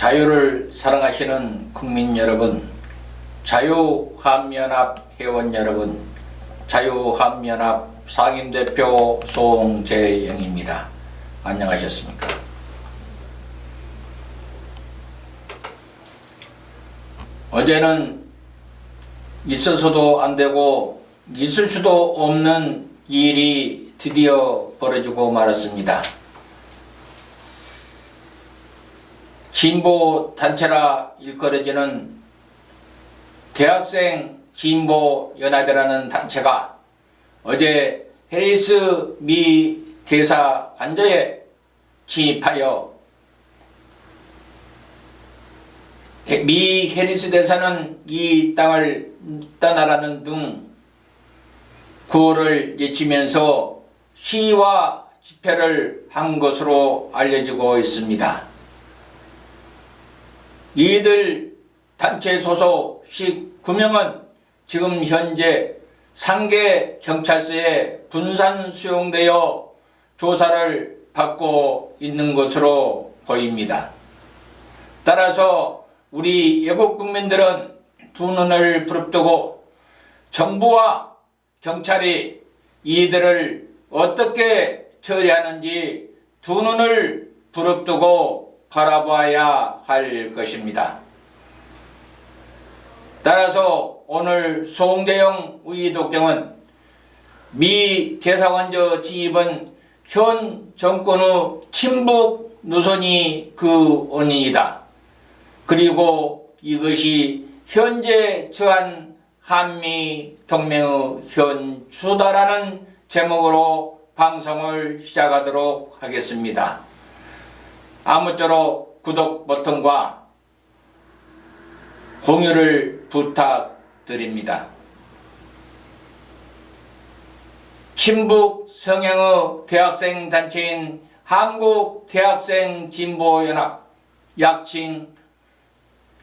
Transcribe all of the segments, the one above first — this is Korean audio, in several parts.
자유를 사랑하시는 국민 여러분, 자유한미연합 회원 여러분, 자유한미연합 상임대표 송재영입니다. 안녕하셨습니까? 어제는 있어서도 안 되고 있을 수도 없는 일이 드디어 벌어지고 말았습니다. 진보 단체라 일컬어지는 대학생 진보 연합이라는 단체가 어제 해리스 미 대사 관저에 침입하여 미 해리스 대사는 이 땅을 떠나라는 등 구호를 외치면서 시위와 집회를 한 것으로 알려지고 있습니다. 이들 단체 소속 19명은 지금 현재 상계 경찰서에 분산 수용되어 조사를 받고 있는 것으로 보입니다. 따라서 우리 애국 국민들은 두 눈을 부릅뜨고 정부와 경찰이 이들을 어떻게 처리하는지 두 눈을 부릅뜨고 바라봐야 할 것입니다. 따라서 오늘 송재영 의독경은 미 대사관저 진입은 현 정권의 친북 노선이 그 원인이다. 그리고 이것이 현재 처한 한미 동맹의 현 추다라는 제목으로 방송을 시작하도록 하겠습니다. 아무쪼록 구독 버튼과 공유를 부탁드립니다. 친북 성향의 대학생 단체인 한국대학생진보연합 약칭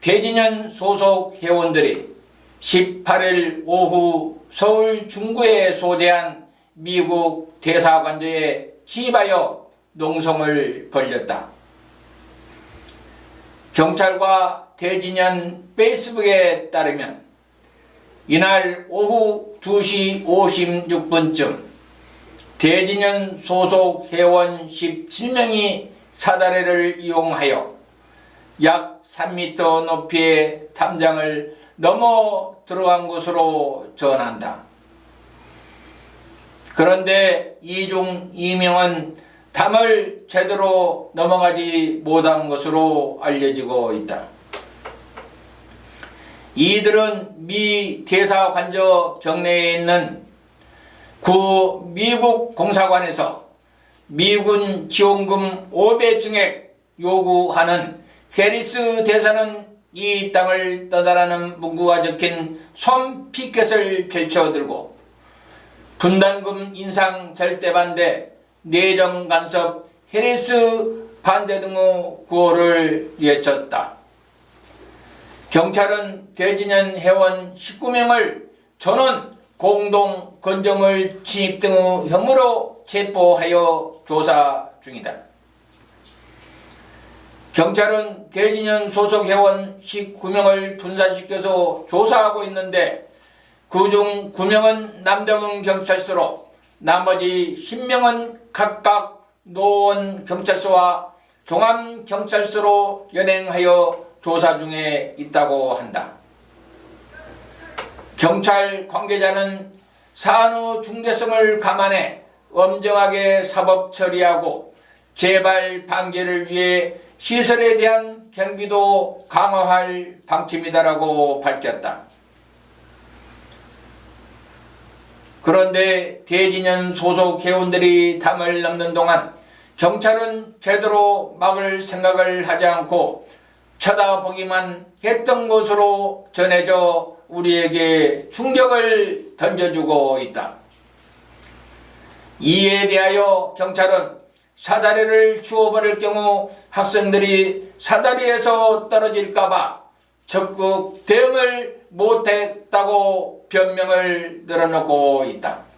대진연 소속 회원들이 18일 오후 서울 중구에 소재한 미국 대사관저에 침입하여 농성을 벌였다. 경찰과 대진연 페이스북에 따르면 이날 오후 2시 56분쯤 대진연 소속 회원 17명이 사다리를 이용하여 약 3m 높이의 담장을 넘어 들어간 것으로 전한다. 그런데 이 중 2명은 담을 제대로 넘어가지 못한 것으로 알려지고 있다. 이들은 미 대사관저 경내에 있는 구 미국 공사관에서 미군 지원금 5배 증액 요구하는 해리스 대사는 이 땅을 떠나라는 문구가 적힌 손 피켓을 펼쳐들고 분담금 인상 절대 반대, 내정 간섭, 해리스 반대 등의 구호를 외쳤다. 경찰은 대진연 회원 19명을 전원 공동 건조물 침입 등의 혐의로 체포하여 조사 중이다. 경찰은 대진연 소속 회원 19명을 분산시켜서 조사하고 있는데 그중 9명은 남대문 경찰서로 나머지 10명은 각각 노원 경찰서와 종암 경찰서로 연행하여 조사 중에 있다고 한다. 경찰 관계자는 사안의 중대성을 감안해 엄정하게 사법 처리하고 재발 방지를 위해 시설에 대한 경비도 강화할 방침이다라고 밝혔다. 그런데 대진연 소속 회원들이 담을 넘는 동안 경찰은 제대로 막을 생각을 하지 않고 쳐다보기만 했던 것으로 전해져 우리에게 충격을 던져주고 있다. 이에 대하여 경찰은 사다리를 주워버릴 경우 학생들이 사다리에서 떨어질까봐 적극 대응을 못했다고 변명을 늘어놓고 있다.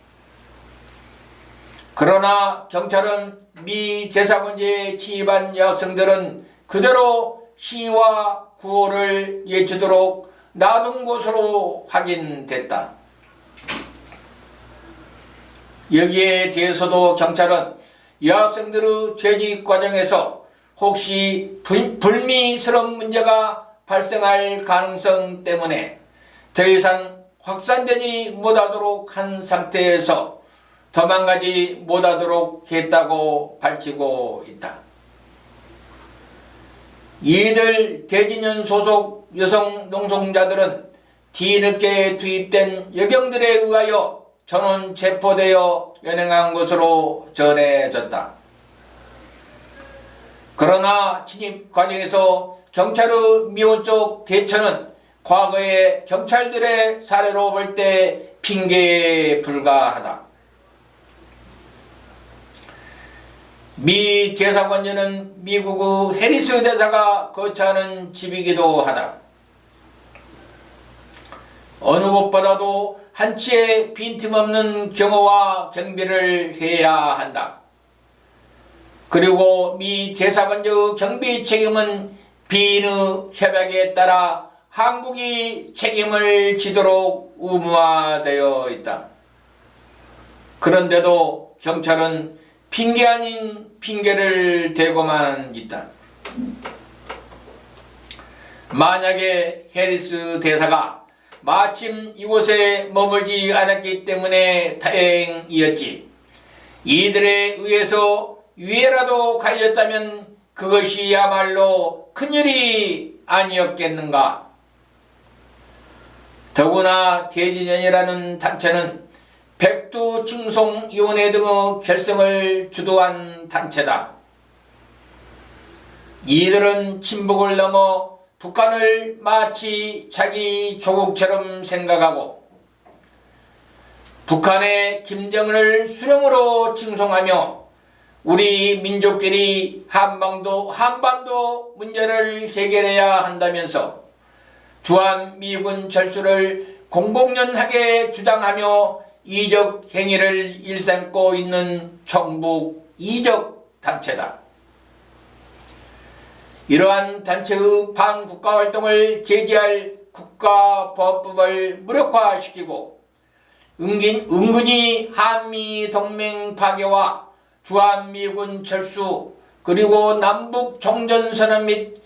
그러나 경찰은 미 대사관제에 침입한 여학생들은 그대로 시위와 구호를 외치도록 놔둔 것으로 확인됐다. 여기에 대해서도 경찰은 여학생들의 재직 과정에서 혹시 불미스러운 문제가 발생할 가능성 때문에 더 이상 확산되지 못하도록 한 상태에서 도망가지 못하도록 했다고 밝히고 있다. 이들 대진연 소속 여성 농성자들은 뒤늦게 투입된 여경들에 의하여 전원 체포되어 연행한 것으로 전해졌다. 그러나 진입 과정에서 경찰의 미온적 대처는 과거의 경찰들의 사례로 볼 때 핑계에 불과하다. 미 대사관저는 미국의 해리스 대사가 거처하는 집이기도 하다. 어느 곳보다도 한치의 빈틈없는 경호와 경비를 해야 한다. 그리고 미 대사관저 경비 책임은 비인의 협약에 따라 한국이 책임을 지도록 의무화되어 있다. 그런데도 경찰은 핑계 아닌 핑계를 대고만 있다. 만약에 해리스 대사가 마침 이곳에 머물지 않았기 때문에 다행이었지. 이들에 의해서 유해라도 갈렸다면 그것이야말로 큰일이 아니었겠는가. 더구나 대진연이라는 단체는 백두충송위원회 등의 결성을 주도한 단체다. 이들은 친북을 넘어 북한을 마치 자기 조국처럼 생각하고 북한의 김정은을 수령으로 칭송하며 우리 민족끼리 한반도 문제를 해결해야 한다면서 주한미군 철수를 공공연하게 주장하며 이적 행위를 일삼고 있는 총북 이적 단체다. 이러한 단체의 반국가 활동을 제지할 국가보안법을 무력화시키고 은근히 한미동맹 파괴와 주한미군 철수 그리고 남북 종전선언 및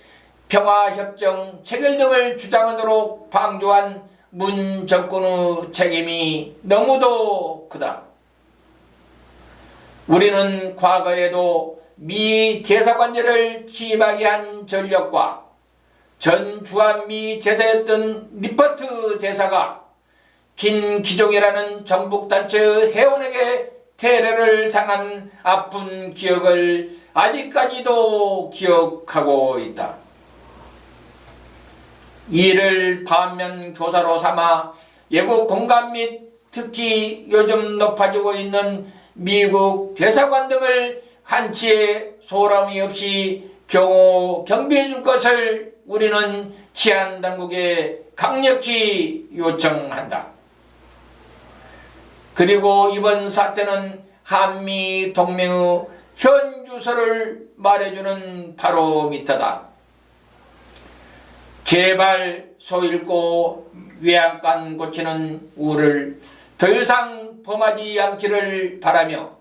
평화협정 체결 등을 주장하도록 방조한 문 정권의 책임이 너무도 크다. 우리는 과거에도 미 대사관제를 취임하게 한 전력과 전 주한미 대사였던 리퍼트 대사가 김기종이라는 정북단체의 회원에게 테러를 당한 아픈 기억을 아직까지도 기억하고 있다. 이를 반면 교사로 삼아 외국 공감 및 특히 요즘 높아지고 있는 미국 대사관 등을 한치의 소람이 없이 경비해 줄 것을 우리는 치안당국에 강력히 요청한다. 그리고 이번 사태는 한미동맹의 현 주소를 말해주는 바로미터다. 제발 소잃고 외양간 고치는 우를 더 이상 범하지 않기를 바라며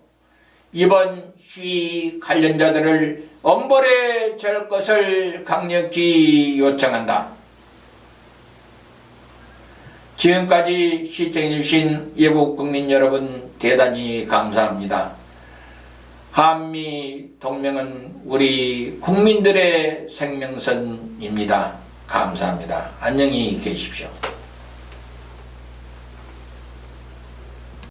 이번 시위 관련자들을 엄벌해 줄 것을 강력히 요청한다. 지금까지 시청해주신 외국 국민 여러분 대단히 감사합니다. 한미동맹은 우리 국민들의 생명선입니다. 감사합니다. 안녕히 계십시오.